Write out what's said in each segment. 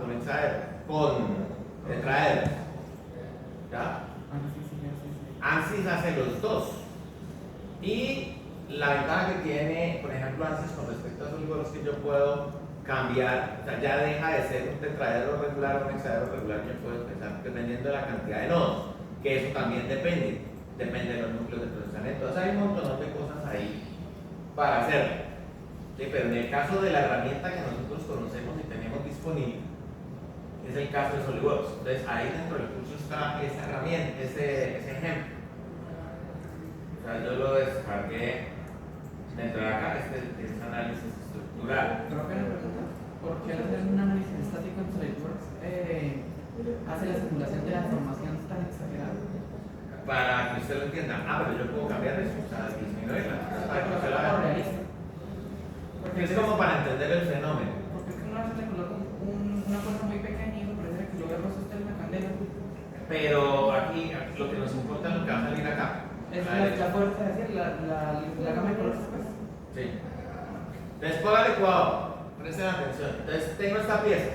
con exaedro, con tetraedro. ¿Ya? ANSYS hace los dos. Y la ventaja que tiene, por ejemplo, ANSYS con respecto a Solidworks es que yo puedo cambiar, o sea, ya deja de ser un tetraedro regular o un hexaedro regular, yo puedo empezar dependiendo de la cantidad de nodos, que eso también depende de los núcleos de procesamiento. Entonces hay un montón de cosas ahí para hacerlo. ¿Sí? Pero en el caso de la herramienta que nosotros conocemos y tenemos disponible, es el caso de SolidWorks. Entonces ahí dentro del curso está esa herramienta, ese ejemplo. O sea, yo lo descargué dentro de acá, este análisis estructural. ¿Por qué al hacer un análisis estático en SolidWorks hace la simulación de la formación tan exagerada? Para que usted lo entienda, pero yo puedo cambiar eso, o sea, disminuirla, para que usted la vea. Porque es como para entender el fenómeno. Porque es que una vez le coloca una cosa muy pequeña y me parece que lo vemos usted en la candela. Pero aquí lo que nos importa es lo que va a salir acá. Es la fuerza, es decir, la gama de colores, pues. Sí. Entonces, póngale cuidado, presten atención. Entonces, tengo esta pieza.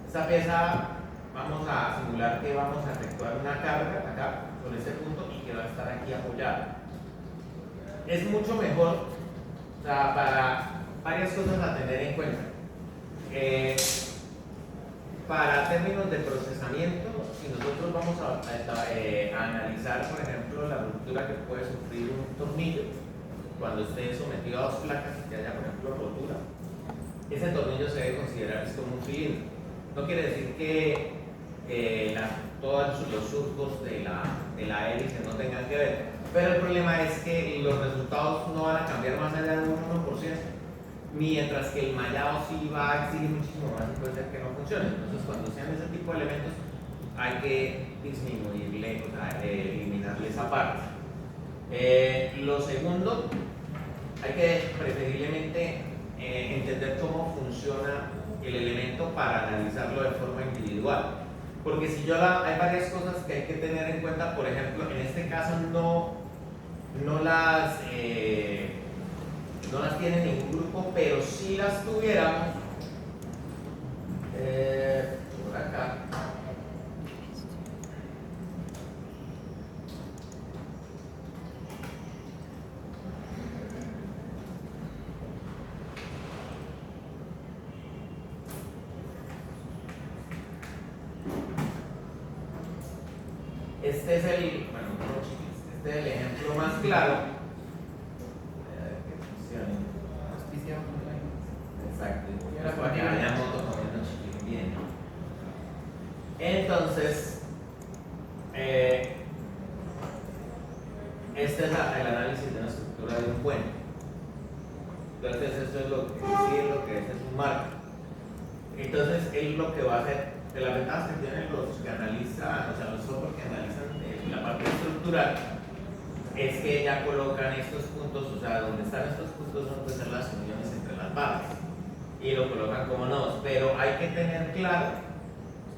Esta pieza, vamos a simular que vamos a efectuar una carga acá, con este punto, y que va a estar aquí apoyada. Es mucho mejor, o sea, para varias cosas a tener en cuenta. Para términos de procesamiento, si nosotros vamos a analizar, por ejemplo, la ruptura que puede sufrir un tornillo cuando esté sometido a dos placas y que haya, por ejemplo, rotura, ese tornillo se debe considerar como un cilindro. No quiere decir que todos los surcos de la hélice no tengan que ver, pero el problema es que los resultados no van a cambiar más allá de un 1%, mientras que el mallado sí va a exigir muchísimo más y puede ser que no funcione. Entonces, cuando sean ese tipo de elementos, hay que disminuirle, o sea, eliminarle esa parte. Lo segundo, hay que preferiblemente entender cómo funciona el elemento para analizarlo de forma individual. Porque si hay varias cosas que hay que tener en cuenta, por ejemplo, en este caso no las tiene ningún grupo, pero si las tuviéramos, por acá. Este es el ejemplo más claro. Exacto. Para que vaya moto comiendo chiquín bien. Entonces, este es el análisis de una estructura de un puente. Entonces, eso es lo que es un marco. Entonces, él lo que va a hacer, de las ventajas que tienen los que analizan, o sea, los software que analizan la parte estructural, es que ya colocan estos puntos, o sea, donde están estos puntos son pues las uniones entre las barras y lo colocan como nodos, pero hay que tener claro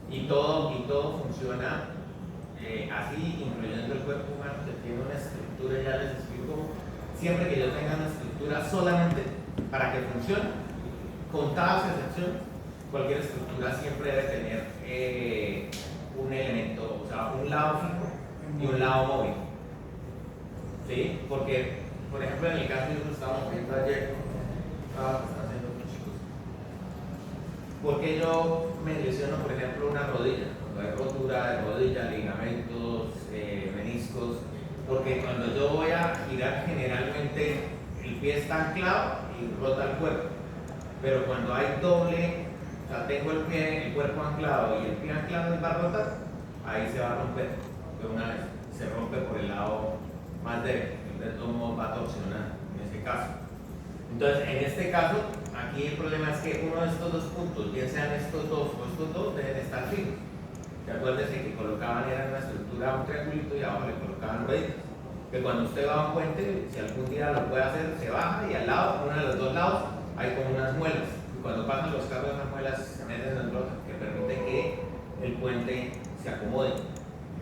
y todo funciona así, incluyendo el cuerpo humano que tiene una estructura, ya les explico, siempre que yo tenga una estructura solamente para que funcione, contadas excepciones, cualquier estructura siempre debe tener un elemento, o sea, un lado fijo y un lado móvil. ¿Sí? Porque, por ejemplo, en el caso que nosotros estábamos viendo ayer, están haciendo los chicos, porque yo me lesiono, por ejemplo, una rodilla, cuando hay rotura de rodilla, ligamentos, meniscos, porque cuando yo voy a girar, generalmente el pie está anclado y rota el cuerpo, pero cuando hay doble, o sea, tengo el cuerpo anclado y el pie anclado y va a rotar, ahí se va a romper de una vez, se rompe por el lado más débil, el tomo va a torsionar en este caso. Entonces, en este caso, aquí el problema es que uno de estos dos puntos, bien sean estos dos o estos dos, deben estar fijos. Acuérdense que colocaban, era una estructura, un triangulito y abajo le colocaban rueditas. Que cuando usted va a un puente, si algún día lo puede hacer, se baja y al lado, uno de los dos lados, hay como unas muelas. Y cuando pasan los carros, esas muelas se meten en el bloque que permite que el puente se acomode.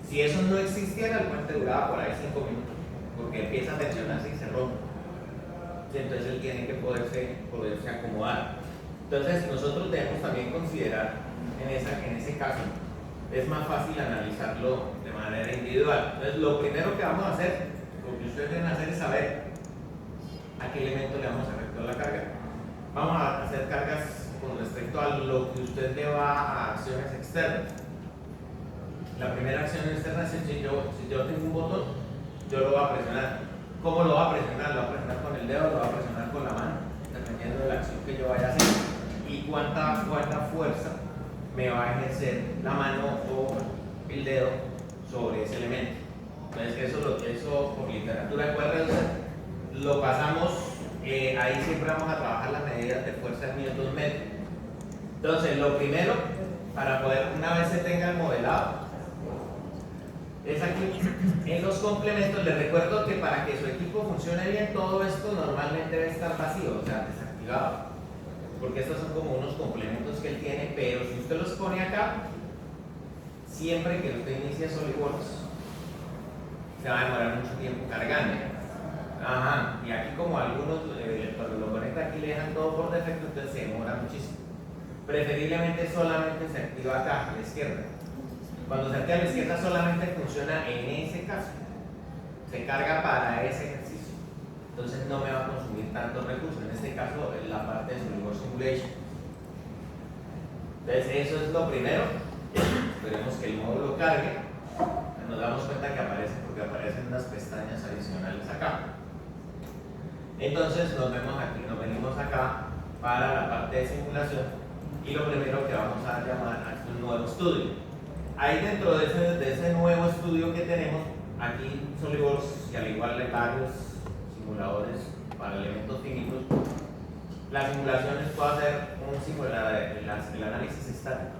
Si eso no existiera, el puente duraba por ahí 5 minutos, porque empieza a tensionarse y se rompe. Entonces él tiene que poderse acomodar. Entonces nosotros debemos también considerar considerar en ese caso. Es más fácil analizarlo de manera individual. Entonces, lo primero que vamos a hacer, lo que ustedes deben hacer es saber a qué elemento le vamos a efectuar la carga. Vamos a hacer cargas con respecto a lo que usted le va a acciones externas. La primera acción externa es si yo tengo un botón, yo lo voy a presionar. ¿Cómo lo va a presionar? ¿Lo va a presionar con el dedo o lo va a presionar con la mano? Dependiendo de la acción que yo vaya a hacer. Y cuánta fuerza me va a ejercer la mano o el dedo sobre ese elemento. Entonces eso por literatura de cuerdas lo pasamos, ahí siempre vamos a trabajar las medidas de fuerza en newton metro. Entonces lo primero, para poder, una vez se tenga el modelado, es aquí en los complementos. Les recuerdo que para que su equipo funcione bien, todo esto normalmente debe estar vacío, o sea, desactivado, porque estos son como unos complementos que él tiene, pero si usted los pone acá, siempre que usted inicie SolidWorks, se va a demorar mucho tiempo cargando. Ajá, y aquí como algunos, cuando lo conecta aquí le dejan todo por defecto, entonces se demora muchísimo. Preferiblemente solamente se activa acá, a la izquierda. Cuando se activa a la izquierda solamente funciona en ese caso. Se carga para ese ejercicio. Entonces no me va a consumir tantos recursos. En este caso, la parte de SolidWorks Simulation. Entonces eso es lo primero. Esperemos que el módulo cargue. Nos damos cuenta que aparece porque aparecen unas pestañas adicionales acá. Entonces nos venimos acá para la parte de simulación y lo primero que vamos a llamar es un nuevo estudio. Ahí dentro de ese nuevo estudio que tenemos, aquí SolidWorks, y al igual de varios simuladores para elementos finitos, las simulaciones puedo hacer el análisis estático.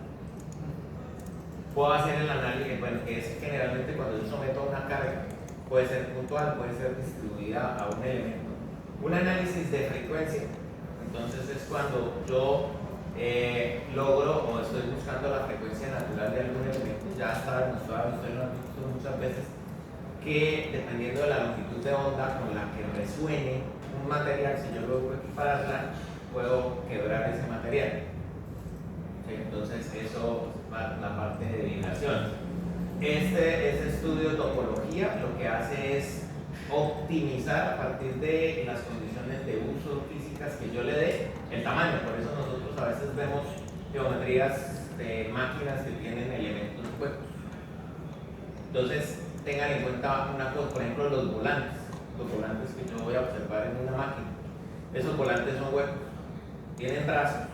Puedo hacer el análisis, bueno, que es generalmente cuando yo someto una carga, puede ser puntual, puede ser distribuida a un elemento. Un análisis de frecuencia, entonces es cuando yo logro o estoy buscando la frecuencia natural de algún elemento. Ya está demostrado, usted lo ha visto muchas veces, que dependiendo de la longitud de onda con la que resuene un material, si yo logro equipararla, puedo quebrar ese material. ¿Sí? Entonces eso va la parte de vibración. Este estudio de topología lo que hace es optimizar a partir de las condiciones de uso físicas que yo le dé el tamaño. Por eso nosotros a veces vemos geometrías de máquinas que tienen elementos huecos. Entonces tengan en cuenta una cosa, por ejemplo los volantes que yo voy a observar en una máquina. Esos volantes son huecos, tienen brazos,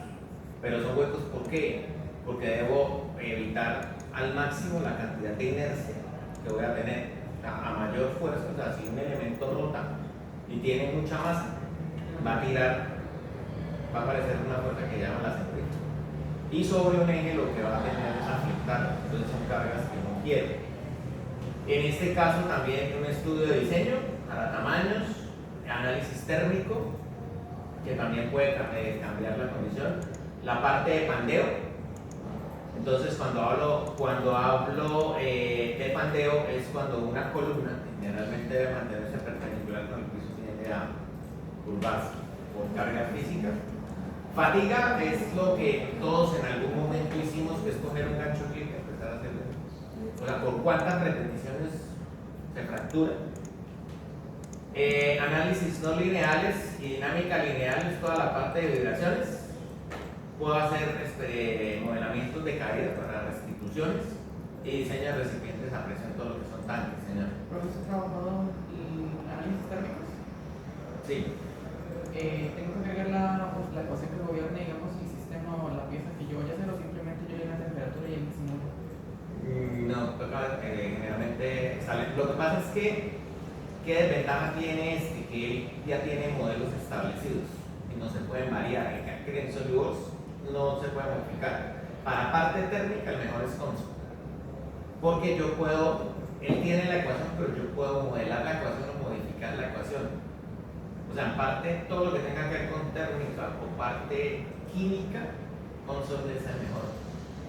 pero son huecos. ¿Por qué? Porque debo evitar al máximo la cantidad de inercia que voy a tener. A mayor fuerza, o sea, si un elemento rota y tiene mucha masa, va a aparecer una fuerza que llama la centrífuga. Y sobre un eje lo que va a tener es afectar, entonces son cargas que no quiero. En este caso también un estudio de diseño para tamaños, análisis térmico, que también puede cambiar la condición, la parte de pandeo. Entonces cuando hablo de pandeo es cuando una columna generalmente debe mantenerse perpendicular con el piso, tiende a curvarse por carga física. Fatiga es lo que todos en algún momento hicimos, que es coger un gancho clic y empezar a hacerlo. O sea, por cuántas repeticiones se fractura. Análisis no lineales y dinámica lineal es toda la parte de vibraciones. Puedo hacer modelamientos de caída para restituciones y diseño de recipientes a presión, todo lo que son tanques, señor. ¿Profesor, has trabajado en análisis térmicos? Sí. Tengo que agregar la ecuación que gobierne, digamos, el sistema o la pieza que yo vaya a hacer, o simplemente yo lleno la temperatura y el simulo. No, generalmente sale. Lo que pasa es que, ¿qué desventaja tiene este? Que él ya tiene modelos establecidos y no se pueden variar. En SolidWorks no se puede modificar. Para parte térmica el mejor es Consul, porque yo puedo, él tiene la ecuación, pero yo puedo modelar la ecuación o modificar la ecuación. O sea, en parte todo lo que tenga que ver con térmica o parte química, Consul es el mejor.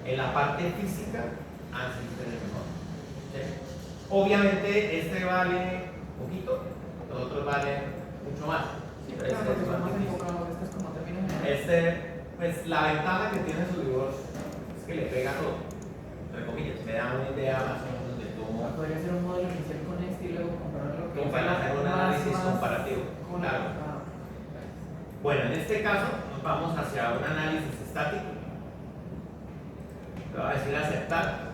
En la parte física, ANSYS es el mejor. ¿Sí? Obviamente este vale poquito, los otros valen mucho más. Sí, pero porque son más enfocados, este es como términos generales. Pues la ventaja que tiene SolidWorks le pega todo, entre comillas, me da una idea más o menos de cómo. Podría ser un modelo inicial con este y luego compararlo Como para hacer un análisis comparativo. Claro. Bueno, en este caso nos vamos hacia un análisis estático. Le voy a decir aceptar.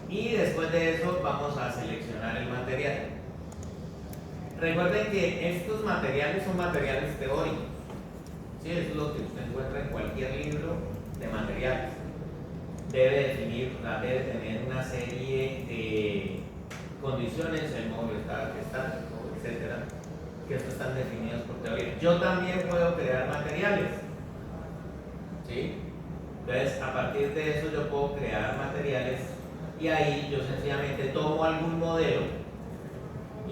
Y después de eso vamos a seleccionar el material. Recuerden que estos materiales son materiales teóricos. ¿Sí? Eso es lo que usted encuentra en cualquier libro de materiales. Debe definir, debe tener una serie de condiciones, el módulo estático, etcétera, que estos están definidos por teoría. Yo también puedo crear materiales, ¿sí? Entonces, a partir de eso yo puedo crear materiales y ahí yo sencillamente tomo algún modelo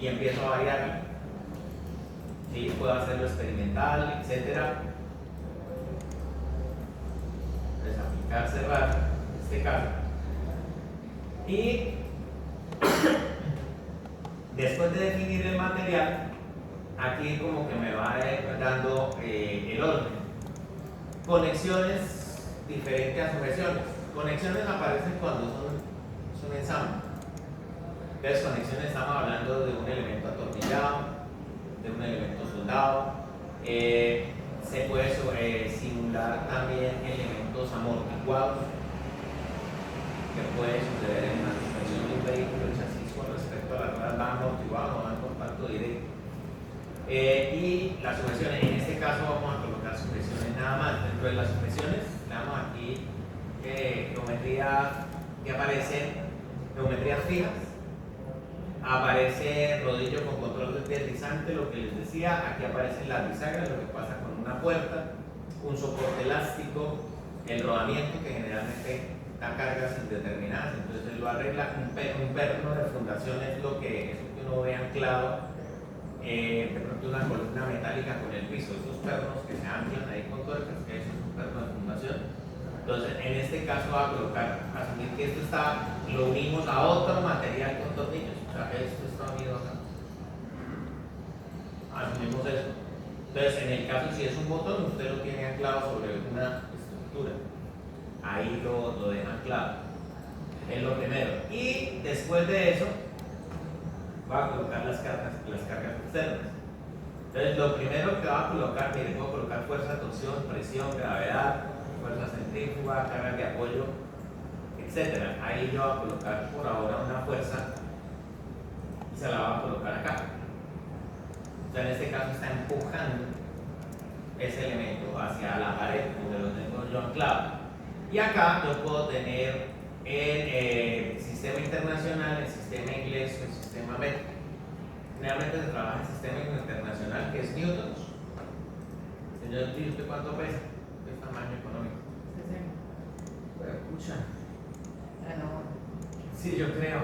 y empiezo a variarlo, ¿sí? Puedo hacerlo experimental, etcétera. Entonces, aplicar, cerrar, en este caso. Y después de definir el material, aquí como que me va dando el orden. Conexiones diferentes a sujeciones. Conexiones aparecen cuando son ensambles. Entonces, conexiones estamos hablando de un elemento atornillado, de un elemento soldado. Se puede simular también elementos amortiguados, que puede suceder en la suspensión de un vehículo, el chasis con respecto a las ruedas van amortiguadas, no van por contacto directo. Y las sujeciones, en este caso vamos a colocar sujeciones nada más. Dentro de las sujeciones, le damos aquí geometría que aparecen, geometrías fijas, aparece rodillo con control de deslizante, lo que les decía, aquí aparecen las bisagras, lo que pasa con una puerta, un soporte elástico, el rodamiento que generalmente da cargas indeterminadas, entonces él lo arregla. Un perno de fundación es lo que uno ve anclado, de pronto una columna metálica con el piso, esos pernos que se anclan ahí con tuercas, que eso es un perno de fundación. Entonces, en este caso va a colocar, asumir que esto lo unimos a otro material con tornillos, o sea, esto está unido acá. Asumimos eso. Entonces, en el caso si es un botón, usted lo tiene anclado sobre una estructura. Ahí lo deja anclado. Es lo primero. Y después de eso, va a colocar las cargas externas. Entonces, lo primero que va a colocar, mire, puedo colocar fuerza, torsión, presión, gravedad, fuerza centrífuga, cargas de apoyo, etc. Ahí yo voy a colocar por ahora una fuerza y se la va a colocar acá. O sea, en este caso está empujando ese elemento hacia la pared donde lo tengo yo anclado. Y acá yo puedo tener el sistema internacional, el sistema inglés o el sistema métrico. Generalmente se trabaja el sistema internacional, que es newtons. Señor, ¿y usted cuánto pesa? ¿Qué tamaño económico? 60. Pues, escucha. No. Sí, yo creo.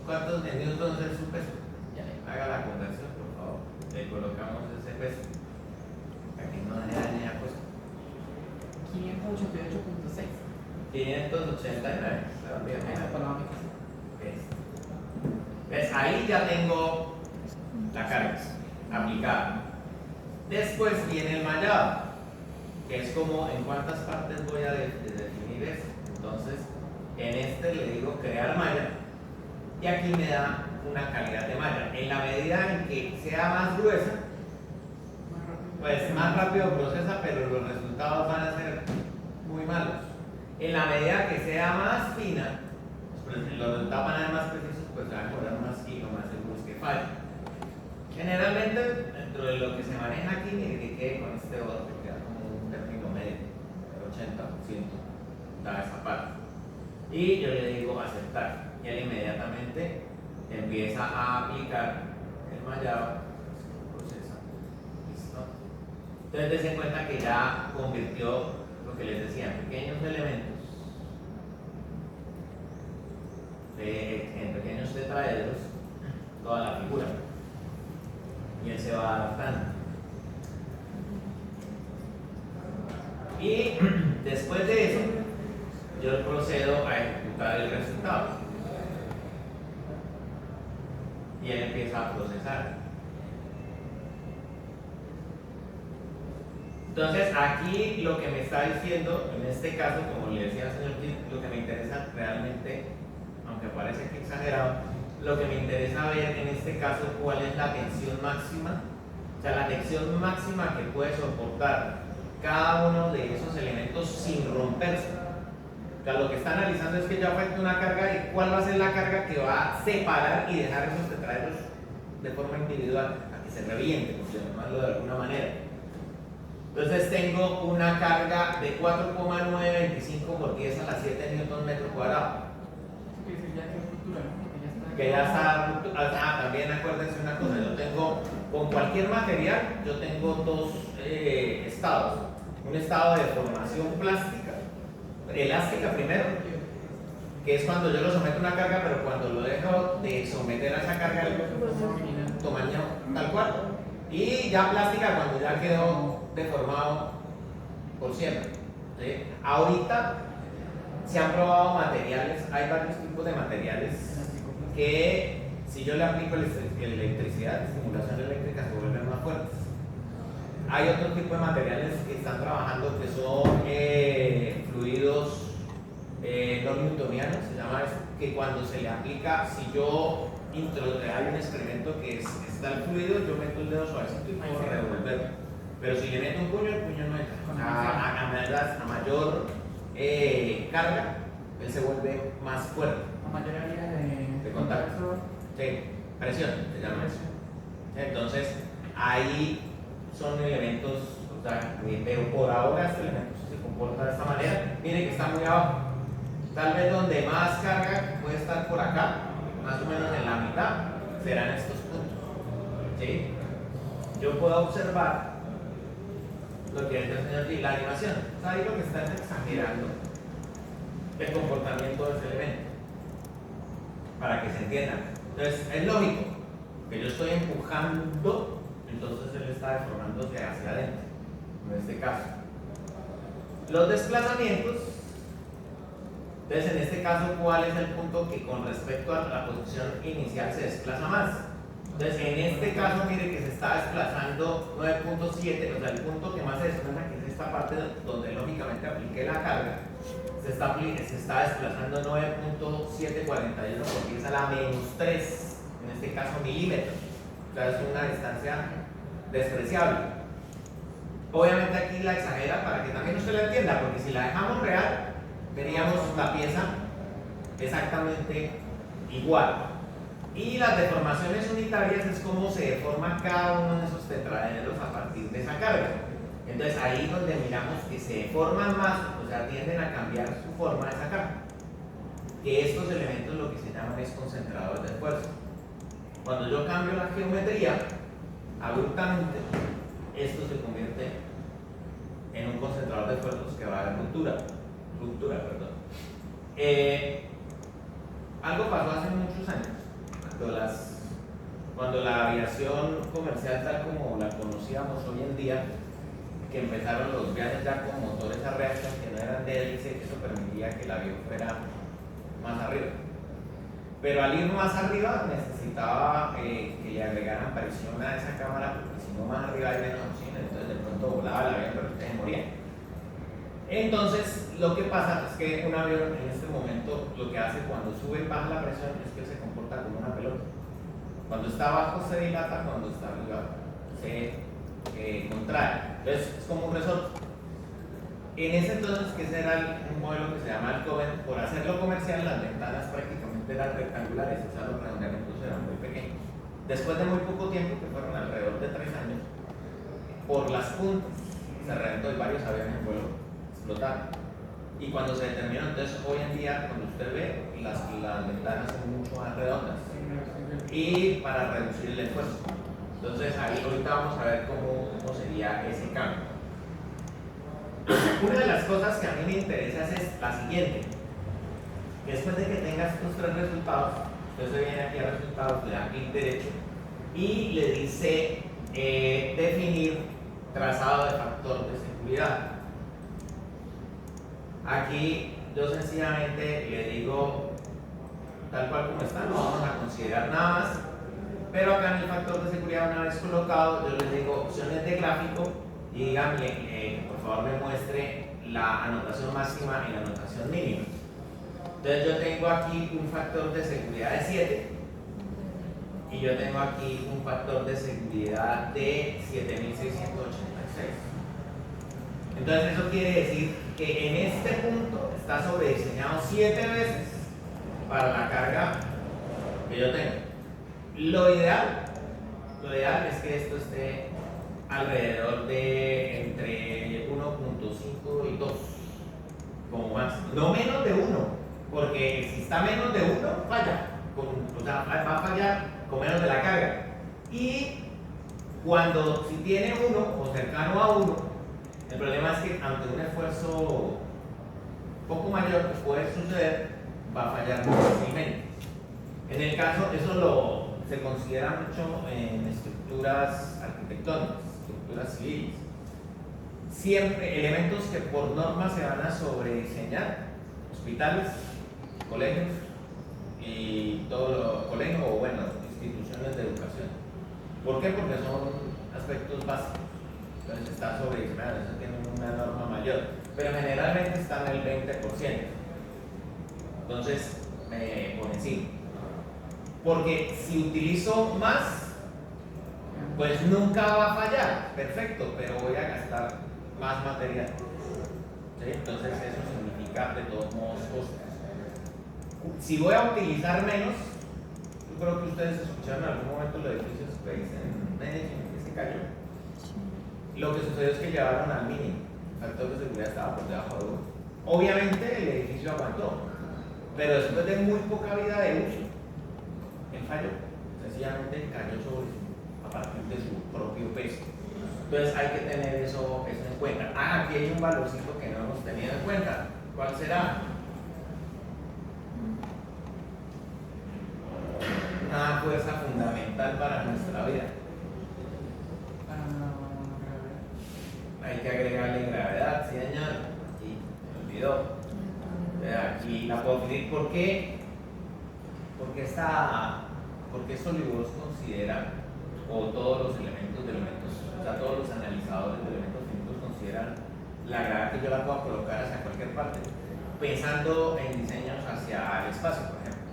¿Cuántos de newtons es su peso? Haga la conversión, por favor. Le colocamos ese peso. Aquí no da ni a cosa. 588.6. 589. Esa palabra. ¿Ves? Ahí ya tengo la carga aplicada. Después viene el mallado, que es como en cuántas partes voy a definir eso. Entonces, en este le digo crear malla y aquí me da una calidad de malla. En la medida en que sea más gruesa, pues más rápido procesa, pero los resultados van a ser muy malos. En la medida que sea más fina, pues los resultados van a ser más precisos, pues se va a mejorar más y lo más seguro es que falle. Generalmente, dentro de lo que se maneja aquí, mire que quede con este otro, que queda como un término medio, el 80% da esa parte. Y yo le digo aceptar, y él inmediatamente empieza a aplicar el mallado, procesa. ¿Listo? Entonces, dense cuenta que ya convirtió lo que les decía en pequeños elementos, en pequeños tetraedros, toda la figura. Y él se va adaptando. Y después de eso, yo procedo a ejecutar el resultado. Y él empieza a procesar. Entonces, aquí lo que me está diciendo, en este caso, como le decía al señor Gil, lo que me interesa realmente, aunque parece que exagerado, lo que me interesa ver en este caso, cuál es la tensión máxima, o sea, la tensión máxima que puede soportar cada uno de esos elementos sin romperse. O sea, lo que está analizando es que yo afecto una carga y cuál va a ser la carga que va a separar y dejar esos tetraedros de forma individual a que se reviente, por llamarlo de alguna manera. Entonces tengo una carga de 4,925 por 10 a la 7 newton metro cuadrado. Que ya está, también acuérdense una cosa, yo tengo, con cualquier material, yo tengo dos estados. Un estado de formación plástica, elástica primero, que es cuando yo lo someto a una carga, pero cuando lo dejo de someter a esa carga, el tamaño tal cual. Y ya plástica cuando ya quedó deformado por siempre. ¿Sí? Ahorita se han probado materiales, hay varios tipos de materiales que si yo le aplico electricidad, estimulación eléctrica, se vuelven más fuertes. Hay otro tipo de materiales que están trabajando que son fluidos no newtonianos, se llama eso, que cuando se le aplica, si yo hay un experimento que está el fluido, yo meto el dedo suavecito y puedo revolverlo. Pero si le meto un puño, el puño no entra. A mayor carga, él se vuelve más fuerte. A mayor área de contacto. Sí, presión, se llama eso. Entonces, ahí son elementos, o sea, pero por ahora este elemento se comporta de esta manera. Miren que está muy abajo. Tal vez donde más carga puede estar por acá, más o menos en la mitad, serán estos puntos. ¿Sí? Yo puedo observar lo que es el señor G, la animación. O sea, ahí lo que está es exagerando el comportamiento de ese elemento, para que se entienda. Entonces, es lógico que yo estoy empujando, entonces él está deformándose hacia adentro, en este caso. Los desplazamientos, entonces en este caso, ¿cuál es el punto que con respecto a la posición inicial se desplaza más? Entonces, en este caso, mire que se está desplazando 9.7, o sea, el punto que más se desplaza, que es esta parte donde lógicamente apliqué la carga, se está desplazando 9.741 por 10 a la menos 3, en este caso milímetros. O sea, es una distancia despreciable. Obviamente aquí la exagera para que también usted la entienda, porque si la dejamos real, veríamos la pieza exactamente igual. Y las deformaciones unitarias es como se deforma cada uno de esos tetraedros a partir de esa carga. Entonces ahí es donde miramos que se deforman más, o sea, tienden a cambiar su forma de esa carga. Que estos elementos lo que se llaman es concentradores de fuerza. Cuando yo cambio la geometría, abruptamente, esto se convierte en un concentrador de fuerzas que va a dar ruptura. Algo pasó hace muchos años, cuando la aviación comercial tal como la conocíamos hoy en día, que empezaron los viajes ya con motores a reacción que no eran de hélice, que eso permitía que el avión fuera más arriba. Pero al ir más arriba necesitaba que le agregaran presión a esa cámara, porque si no más arriba hay menos oxígeno, entonces de pronto volaba el avión, pero ustedes morían. Entonces, lo que pasa es que un avión en este momento lo que hace cuando sube y baja la presión es que se comporta como una pelota. Cuando está abajo se dilata, cuando está arriba se contrae. Entonces, es como un resorte. En ese entonces, que ese era un modelo que se llama el Coven, por hacerlo comercial, las ventanas prácticamente eran rectangulares, o sea, los redondeamientos eran muy pequeños. Después de muy poco tiempo, que fueron alrededor de 3 años, por las puntas se reventó y varios aviones en vuelo explotaron. Y cuando se determinó, entonces hoy en día, cuando usted ve, las ventanas son mucho más redondas. Y para reducir el esfuerzo. Entonces ahí ahorita vamos a ver cómo sería ese cambio. Una de las cosas que a mí me interesa es la siguiente. Después de que tenga estos 3 resultados, usted se viene aquí a resultados, le da clic derecho y le dice definir trazado de factor de seguridad. Aquí yo sencillamente le digo tal cual como está, no vamos a considerar nada más, pero acá en el factor de seguridad, una vez colocado, yo les digo opciones de gráfico y díganme favor me muestre la anotación máxima y la anotación mínima. Entonces yo tengo aquí un factor de seguridad de 7 y yo tengo aquí un factor de seguridad de 7686. Entonces eso quiere decir que en este punto está sobrediseñado 7 veces para la carga que yo tengo. Lo ideal es que esto esté alrededor de entre 1.5 y 2 como más, no menos de 1, porque si está menos de 1 falla, o sea, va a fallar con menos de la carga. Y si tiene 1 o cercano a 1, el problema es que ante un esfuerzo poco mayor que puede suceder, va a fallar muy fácilmente. En el caso, eso se considera mucho en estructuras arquitectónicas, estructuras civiles. Siempre elementos que por norma se van a sobrediseñar: hospitales, colegios y colegios o bueno, instituciones de educación. ¿Por qué? Porque son aspectos básicos. Entonces está sobrediseñado, eso tiene una norma mayor, pero generalmente está en el 20%. Entonces, por encima. Porque si utilizo más, pues nunca va a fallar, perfecto, pero voy a gastar más material. ¿Sí? Entonces eso significa de todos modos costos. Si voy a utilizar menos, yo creo que ustedes escucharon en algún momento los edificios Space en Medellín que se cayó. Lo que sucedió es que llevaron al mínimo, el factor de seguridad estaba por debajo de 1. Obviamente el edificio aguantó, pero después de muy poca vida de uso, él falló, sencillamente cayó a partir de su propio peso. Entonces hay que tener eso en cuenta. Aquí hay un valorcito que no hemos tenido en cuenta. ¿Cuál será? Una fuerza fundamental para nuestra vida. Hay que agregarle gravedad, sí señor. Aquí me olvidó. Aquí la puedo definir. ¿Por qué? Porque estos libros consideran, o todos los elementos, o sea, todos los analizadores de elementos finitos consideran la gravedad que yo la puedo colocar hacia cualquier parte, pensando en diseños hacia el espacio, por ejemplo.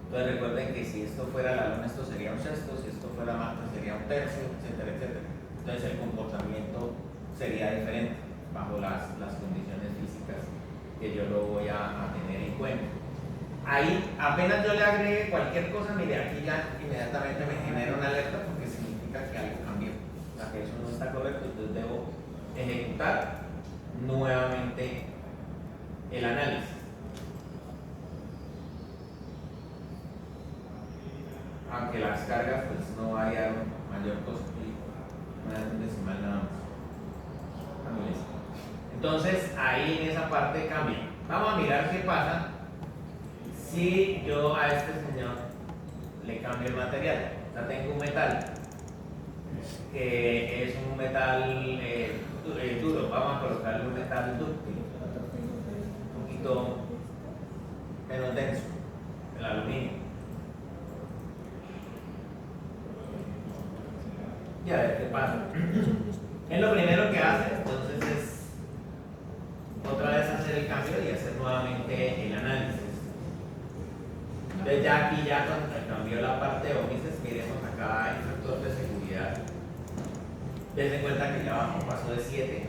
Entonces recuerden que si esto fuera la luna, esto sería un sexto, si esto fuera Marte, sería un tercio, etcétera, etcétera. Entonces el comportamiento sería diferente bajo las condiciones físicas que yo lo voy a tener en cuenta. Ahí apenas yo le agregue cualquier cosa, mire, aquí ya inmediatamente me genera una alerta porque significa que algo cambió, o sea que eso no está correcto. Entonces debo ejecutar nuevamente el análisis. Aunque las cargas pues no variaron mayor cosa, una decimal nada más. Entonces ahí en esa parte cambia. Vamos a mirar qué pasa si yo a este señor le cambio el material. O sea, tengo un metal que es un metal duro. Vamos a colocarle un metal dúctil, un poquito menos denso, el aluminio. Y a ver qué pasa. Es lo primero que hace, entonces es otra vez hacer el cambio y hacer nuevamente el análisis. Entonces ya aquí cuando cambió la parte de ómnices, miremos acá el factor de seguridad. Dense cuenta que ya bajó, pasó de 7.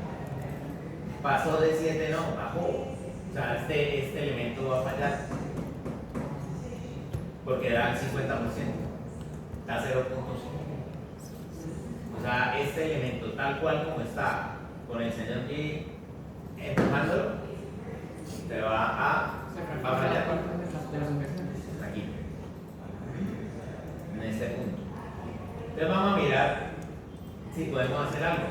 Pasó de 7, no, bajó. O sea, este elemento va a fallar. Porque da el 50%. Da 0.5. O sea, este elemento tal cual como está, con el señor G empujándolo, se va a fallar. Aquí, en este punto. Entonces vamos a mirar si podemos hacer algo.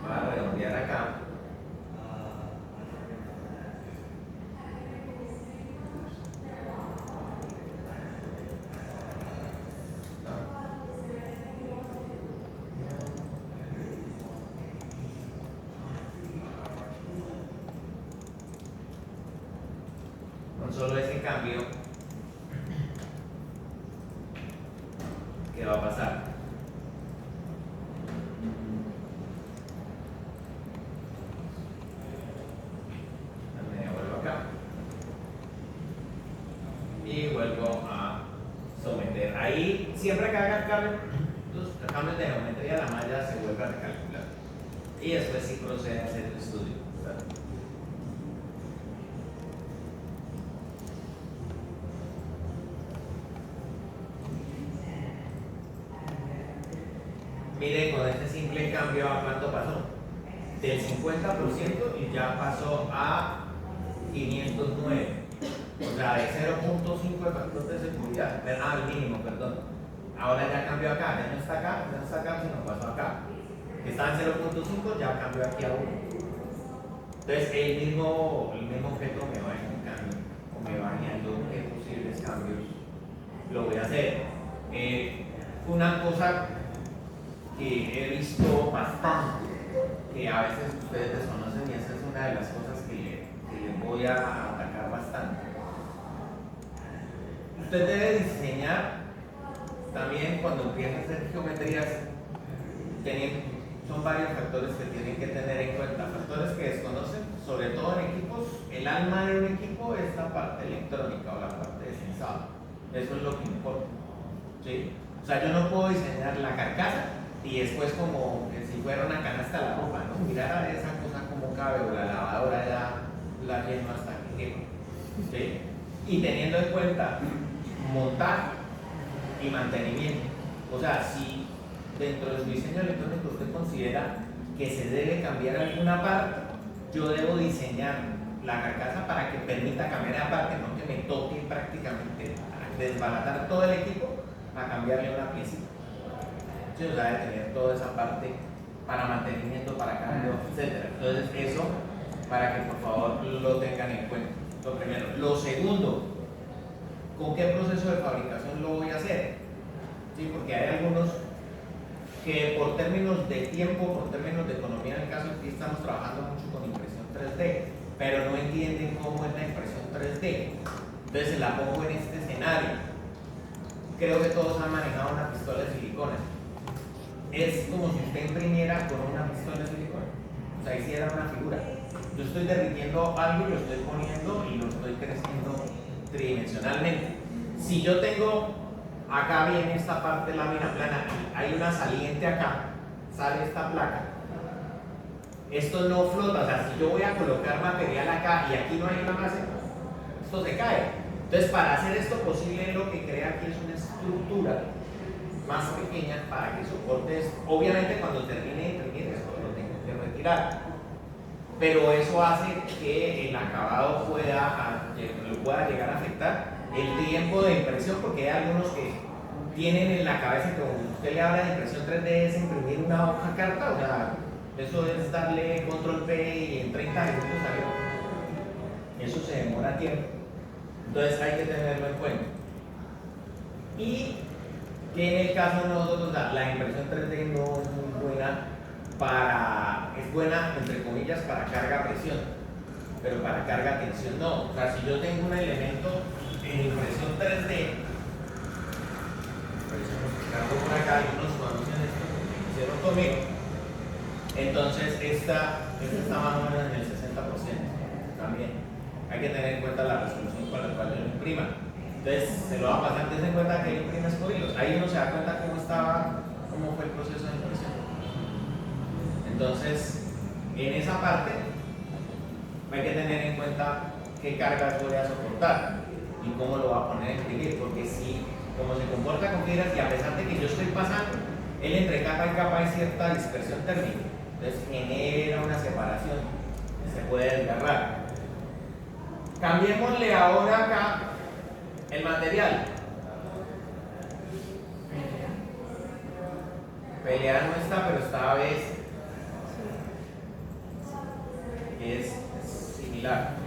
Voy a redondear acá. Con solo ese cambio, ¿qué va a pasar? los cambios de geometría, la malla se vuelve a recalcular. Y después sí procede a hacer el estudio. ¿Verdad? Mire, con este simple cambio, ¿a cuánto pasó? Del 50% y ya pasó a 509. O sea, de 0.5 de factor de seguridad. El mínimo, perdón. Ahora ya cambió acá, ya no está acá, sino pasó acá. Que estaba en 0.5, ya cambió aquí a 1. Entonces, el mismo objeto me va indicando o me va guiando qué posibles cambios lo voy a hacer. Una cosa que he visto bastante, que a veces ustedes desconocen, y esa es una de las cosas que les voy a atacar bastante. Usted debe diseñar también cuando empieza a hacer geometrías, son varios factores que tienen que tener en cuenta, factores que desconocen, sobre todo en equipos. El alma de un equipo es la parte electrónica o la parte de sensado, eso es lo que importa, ¿sí? O sea, yo no puedo diseñar la carcasa y después como que si fuera una canasta la ropa, ¿no? Mirar a esa cosa como cabe, o la lavadora ya la lleno hasta que quede, ¿sí? Y teniendo en cuenta montaje y mantenimiento. O sea, si dentro de su diseño electrónico usted considera que se debe cambiar alguna parte, yo debo diseñar la carcasa para que permita cambiar esa parte, no que me toque prácticamente desbaratar todo el equipo a cambiarle una piecita. Sí, o sea, debe tener toda esa parte para mantenimiento, para cambio, etc. Entonces, eso para que por favor lo tengan en cuenta. Lo primero. Lo segundo, ¿con qué proceso de fabricación lo voy a hacer? Sí, porque hay algunos que por términos de tiempo, por términos de economía, en el caso aquí estamos trabajando mucho con impresión 3D, pero no entienden cómo es la impresión 3D. Entonces se la pongo en este escenario. Creo que todos han manejado una pistola de silicona. Es como si usted imprimiera con una pistola de silicona. O sea, hiciera una figura. Yo estoy derritiendo algo y lo estoy poniendo y lo estoy creciendo tridimensionalmente. Si yo tengo acá viene esta parte lámina plana, hay una saliente acá, sale esta placa. Esto no flota, o sea, si yo voy a colocar material acá y aquí no hay una base, esto se cae. Entonces, para hacer esto posible, lo que crea aquí es una estructura más pequeña para que soporte esto. Obviamente, cuando termine de imprimir esto, lo tengo que retirar. Pero eso hace que el acabado pueda llegar a afectar el tiempo de impresión, porque hay algunos que tienen en la cabeza que cuando usted le habla de impresión 3D es imprimir una hoja carta, o sea, eso es darle control P y en 30 minutos salió. Eso se demora tiempo. Entonces hay que tenerlo en cuenta. Y que en el caso de nosotros la impresión 3D no es muy buena es buena entre comillas para carga presión, pero para carga tensión no. O sea, si yo tengo un elemento en impresión 3D, cargo por acá, algunos conocen esto, hicieron conmigo, entonces esta está más o menos en el 60% también. Hay que tener en cuenta la resolución con la cual yo lo imprima. Entonces se lo va a pasar, desde en cuenta que él imprime códigos. Ahí uno se da cuenta cómo fue el proceso de impresión. Entonces, en esa parte hay que tener en cuenta qué cargas voy a soportar y cómo lo va a poner a imprimir, porque si como se comporta con fibras y a pesar de que yo estoy pasando, él entre capa y capa hay cierta dispersión térmica, entonces genera una separación, se puede desgarrar. Cambiémosle ahora acá el material. Pelea no está, pero esta vez es similar.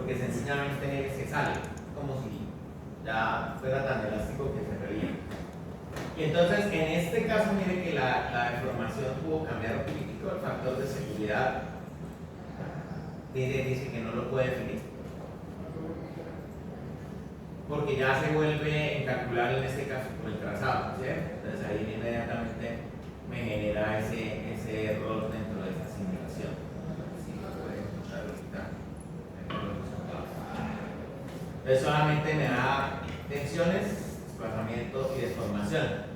porque sencillamente se sale, como si ya fuera tan elástico que se revienta. Y entonces, en este caso, mire que la deformación tuvo que cambiar un poquitico, el factor de seguridad dice que no lo puede definir, porque ya se vuelve incalculable en este caso por el trazado, ¿cierto? Entonces ahí inmediatamente me genera ese error dentro de esta simulación. Si lo puede encontrar ahorita en los resultados. Entonces solamente me da tensiones, desplazamiento y deformación.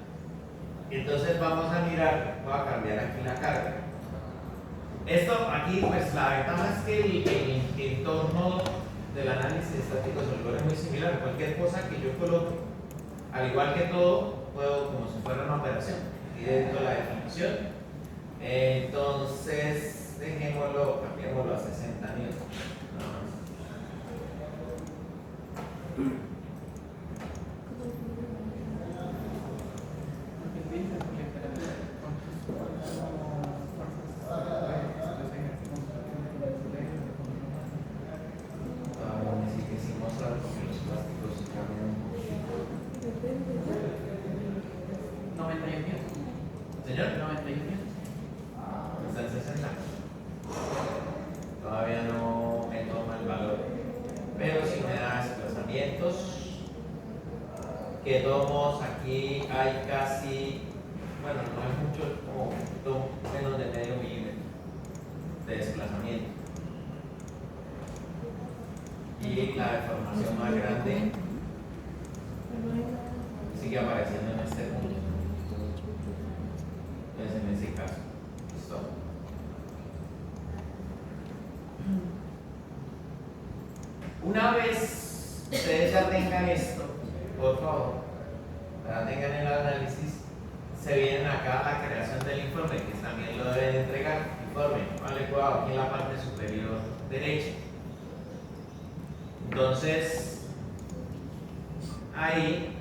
Entonces vamos a mirar, voy a cambiar aquí la carga. Esto aquí, pues la ventaja es que el entorno del análisis estático sólido es muy similar. Cualquier cosa que yo coloque, al igual que todo, puedo como si fuera una operación y dentro de la definición. Entonces, cambiémoslo a 60 newtons. Señor, 91. está en 60. Todavía no me toma el valor, pero si me da desplazamientos, que tomos aquí hay casi, bueno, no es mucho, como un poquito menos de medio milímetro de desplazamiento. Y la deformación más grande sigue apareciendo en este punto. Entonces, en ese caso, listo. Una vez ustedes ya tengan esto, por favor, ya tengan el análisis, se vienen acá a la creación del informe, que también lo deben entregar. Informe, vale, cuidado, aquí en la parte superior derecha. Entonces, ahí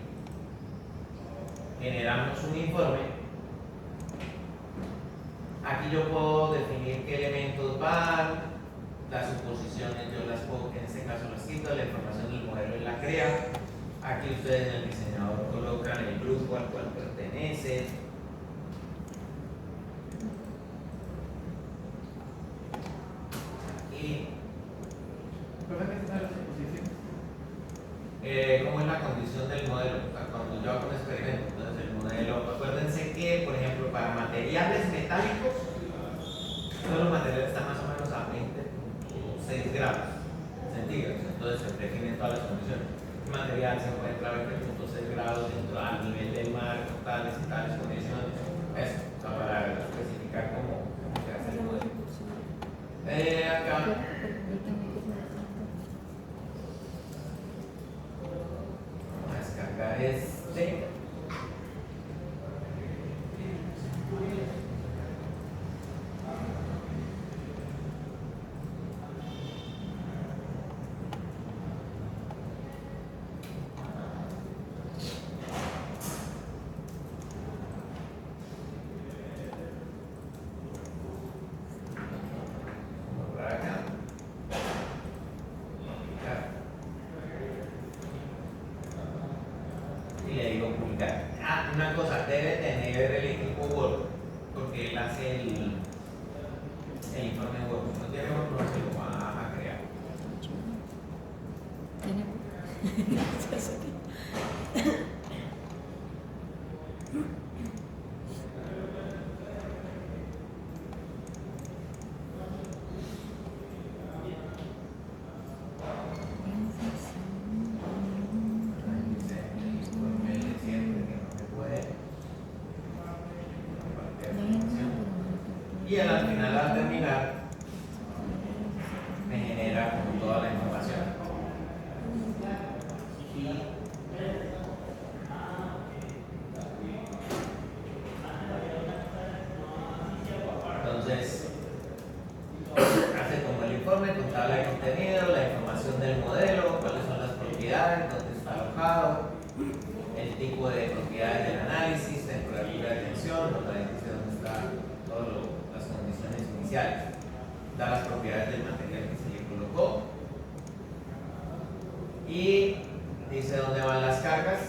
generamos un informe. Aquí yo puedo definir qué elementos van, las suposiciones yo las puedo, en este caso las quito, la información del modelo y la crea. Aquí ustedes en el diseñador colocan el grupo al cual pertenece. Y ¿cómo es la condición del modelo? O sea, cuando yo hago un experimento, entonces el modelo, acuérdense que, por ejemplo, para materiales metálicos, todos los materiales están más o menos a 20.6 grados centígrados, entonces se definen todas las condiciones. El material se encuentra a 20.6 grados dentro al nivel del mar, con tales y tales condiciones. Eso, o sea, para especificar cómo se hace el modelo. Acá. Vamos a descargar este. Una cosa, debe tener el equipo Word, porque él hace el informe Word. No tiene Word, no se lo va a crear. Y al final, al terminar, me genera como toda la información. Entonces, hace como el informe con tabla de contenido, la información del modelo, cuáles son las propiedades, dónde está alojado, el tipo de propiedades del análisis, temperatura de tensión, nos dice dónde está todo las condiciones iniciales, da las propiedades del material que se le colocó Y dice dónde van las cargas,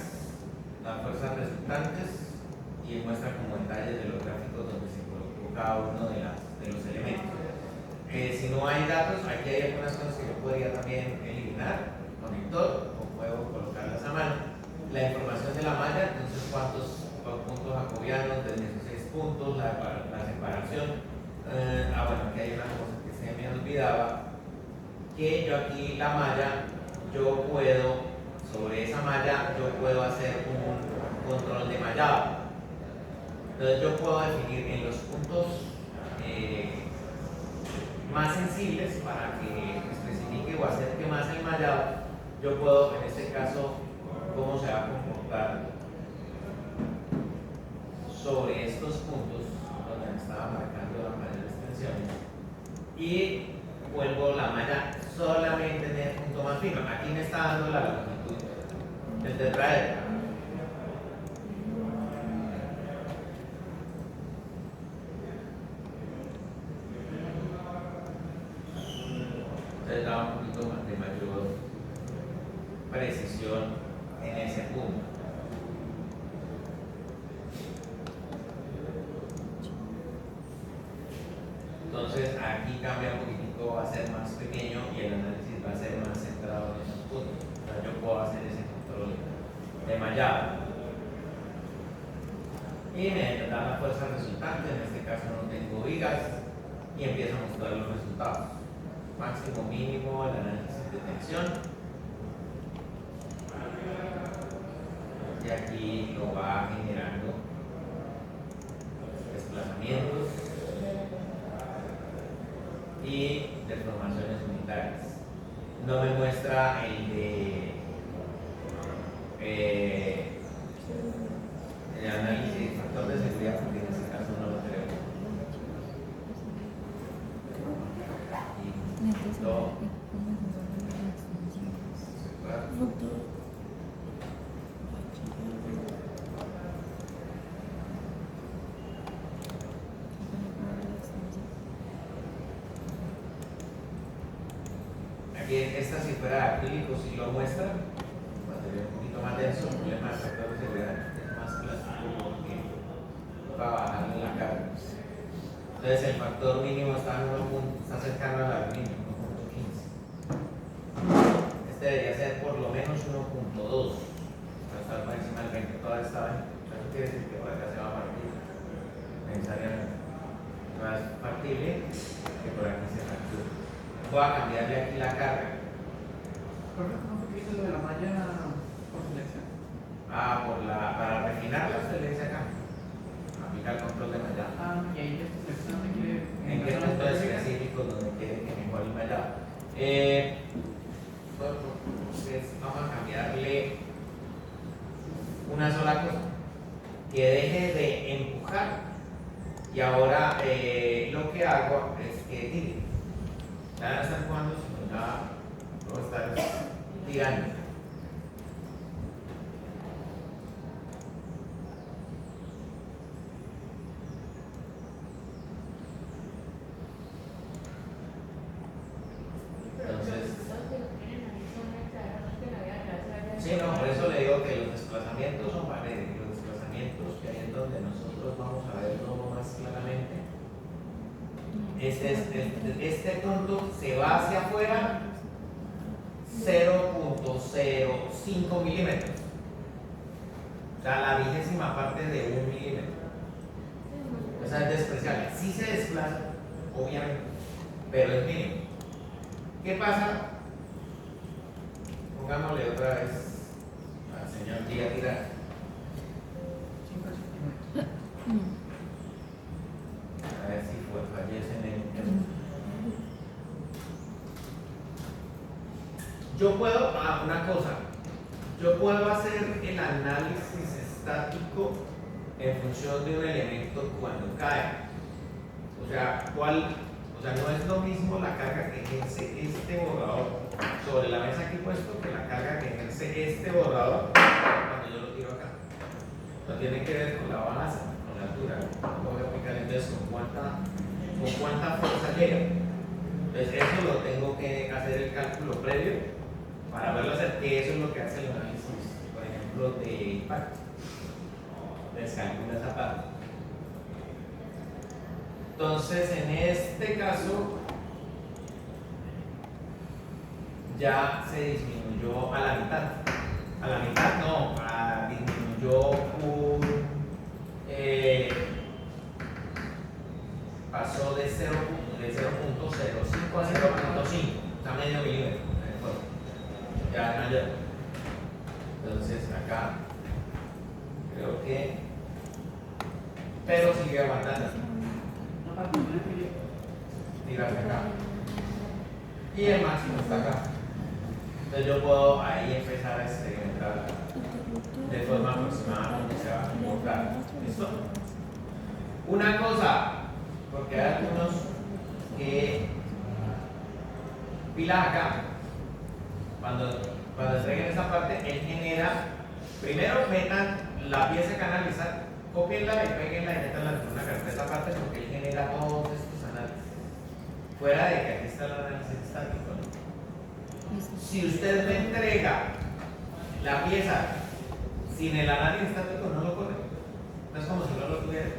las fuerzas resultantes, y muestra como detalles de los gráficos donde se colocó cada uno de los elementos. Si no hay datos, aquí hay algunas cosas que yo podría también eliminar, conector, o puedo colocarlas a mano. La información de la malla, entonces cuántos puntos jacobianos de 16 puntos, la separación. Bueno, aquí hay una cosa que se me olvidaba, que yo aquí la malla, yo puedo, sobre esa malla, yo puedo hacer un control de mallado. Entonces yo puedo definir en los puntos más sensibles para que especifique o acerque más el mallado, yo puedo, en este caso, cómo se va a comportar sobre estos puntos donde me estaba marcando la malla de extensiones, y vuelvo la malla solamente en el punto más fino. Aquí me está dando la longitud del tetraedro. Entonces da un poquito más de mayor precisión en ese punto. Entonces aquí cambia un poquitico, va a ser más pequeño y el análisis va a ser más centrado en esos puntos. Entonces yo puedo hacer ese control de mallado. Y me da la fuerza resultante, en este caso no tengo vigas, y empiezo a mostrar los resultados. Máximo, mínimo, el análisis de tensión. Y aquí lo va generando desplazamientos y deformaciones unitarias. No me muestra el de el análisis de factor de seguridad, porque en este caso no lo tenemos. Aquí esta si fuera de acrílico si lo muestra, material un poquito más denso, el problema del factor de seguridad es más plástico porque va a bajarle la carga. Entonces el factor mínimo está cercano al aluminio, 1.15. Este debería ser por lo menos 1.2, para estar por encima del 20, toda esta vaina. Eso quiere decir que por acá se va a partir necesariamente. No es factible que por aquí se fracture. Voy a cambiarle aquí la carga. ¿Por qué no utiliza lo de la malla por selección? Para refinarla se le dice acá. Aplicar control de mallado. Y ahí ya está seleccionando quiere. ¿En qué punto específico donde quiere que mejore el mallado? Entonces vamos a cambiarle una sola cosa. Que deje de empujar. Y ahora lo que hago es que tire. Ya no está empujando, sino ya lo voy a estar tirando. Sí, no, por eso le digo que los desplazamientos son paredes, los desplazamientos que hay en donde nosotros vamos a verlo más claramente. Este punto se va hacia afuera 0.05 milímetros. O sea, la 20ª parte de 1 milímetro. O sea, es despreciable. Sí se desplaza, obviamente, pero es mínimo. ¿Qué pasa? Pongámosle otra vez al señor G a tirar. 5 centímetros. A ver si fallece en el. Yo puedo, una cosa, yo puedo hacer el análisis estático en función de un elemento cuando cae. O sea, no es lo mismo la carga que ejerce este borrador sobre la mesa aquí puesto que la carga que ejerce este borrador cuando yo lo tiro acá. No tiene que ver con la balanza, con la altura. Lo voy a aplicar entonces con cuánta fuerza llega. Entonces eso lo tengo que hacer el cálculo previo para poderlo hacer, que eso es lo que hace el análisis, por ejemplo, de impacto, o descalcula esa parte. Entonces, en este caso, ya se disminuyó a la mitad. A la mitad no, disminuyó pasó de 0.05 a 0.5, está medio milímetro. Ya mayor. Entonces acá creo que, pero sigue aguantando. Tira hacia acá. Y el máximo está acá. Entonces yo puedo ahí empezar a segmentar de forma aproximada donde se va a comportar. ¿Listo? Una cosa, porque hay algunos que pilas acá. Cuando entreguen esa parte, él genera, primero metan la pieza que analizar, copienla y peguenla y metanla en una carpeta aparte porque él genera todos estos análisis. Fuera de que aquí está el análisis estático, ¿no? Si usted me entrega la pieza sin el análisis estático, no lo corre. No es como si no lo tuviera.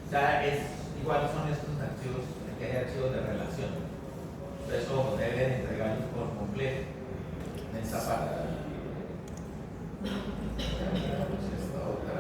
O sea, igual son estos archivos, aquí hay archivos de relación. Entonces, ojo, deben entregarlos por completo en esta parte. Esta otra.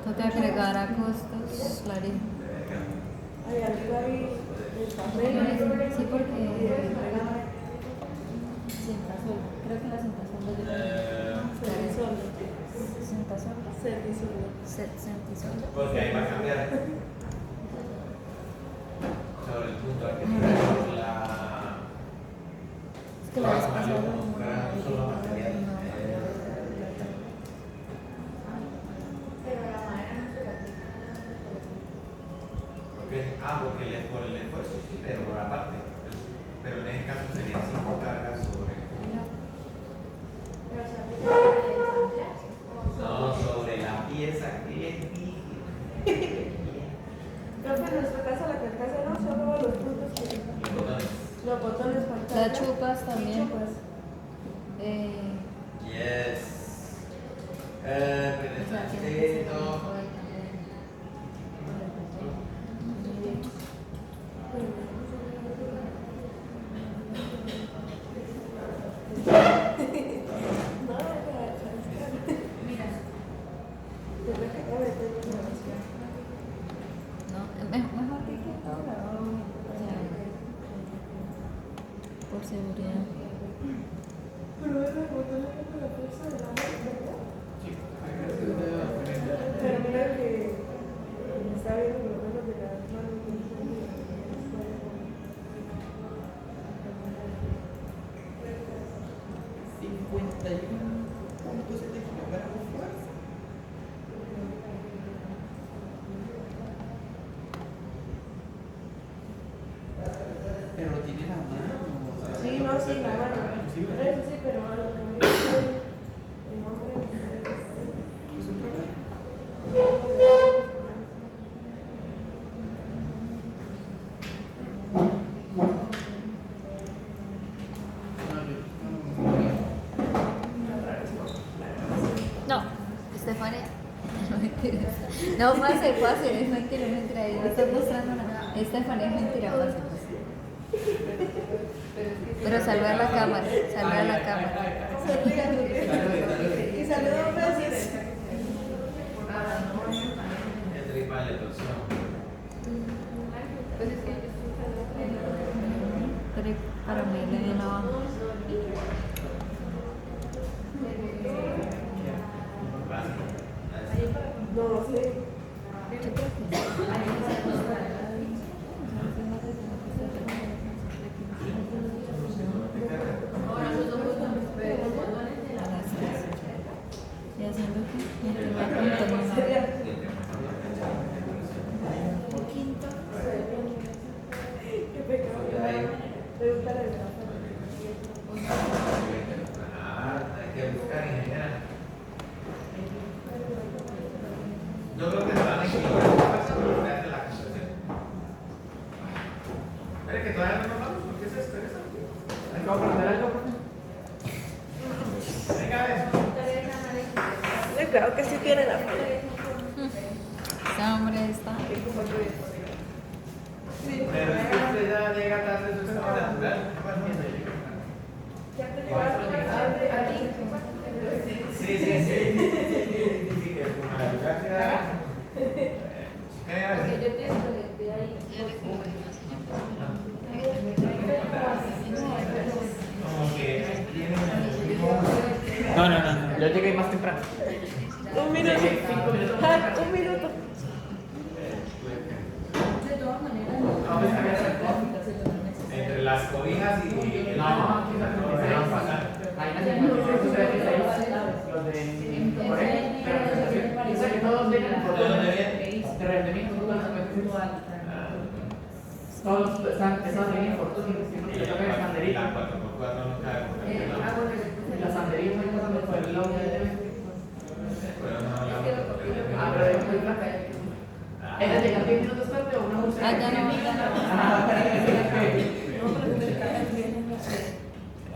Toca agregar a costos, Larry. Sí, porque Centasol, creo que la Centasol lo Centasol. Porque ahí va a cambiar sobre el punto. Hay que la. que la vez Trabajarlo pasada. como un solo material. Porque por el esfuerzo sí, pero aparte. Pero en este caso serían 5 cargas sobre. No, sobre la pieza que es Profe, en nuestro caso la carcasa no, solo los puntos que... los botones. Los botones faltan. Las chupas también. Chupas. Yes. Penetrante, no. Mejor que todo grabado. Por seguridad. Pero es el botón de la fuerza de la mano, ¿verdad? Sí, acá Pero mira que está viendo los dedos de las manos. 51.7 kilogramos de fuerza. Pero tiene la mano. Sí, no, sí, la mano. Eso sí, pero a lo que me dice el nombre Es un problema. No, Estefanía. No, mentiras. No, pase, es mentira, ahí no estás mostrando nada. Estefanía es mentira, pase. Pero salve a la cámara, salve a la cámara. y saludos dos veces. Es tripa de torsión. Pero para mí le viene abajo. No sé. Yo creo que sí. ¿Y haciendo qué? Qué pecado. Me gusta la verdad. Hay que buscar en general. Yo creo que se van a equilibrar para seguridad de la construcción. Espera que todavía no nos vamos, porque eso es interesante. ¿Hay que aprender algo? Venga, a ver. Yo creo que sí tiene la foto. Ese hombre está. Pero es que usted ya llega tarde, eso es como natural. Sí, sí, sí. Sí, es como la naturalidad. Como que tienen el mismo. No. Yo llegué más temprano. Un minuto. Llegué 5 minutos más temprano. Un minuto. Entre las cobijas y el No, aquí está no dejaron pasar. Hay una 56, los de Corea, de representación. Dice que todos vienen por ¿De dónde vienen? de rendimiento, todos están viniendo por todos los Y que tocan el sanderito. la 4x4 no cae porque Las sanderías están pasando por el lado de pero no la pero es muy flaca. ¿Ella llega 10 minutos tarde o una bolsa? Ah, ya no. Ah,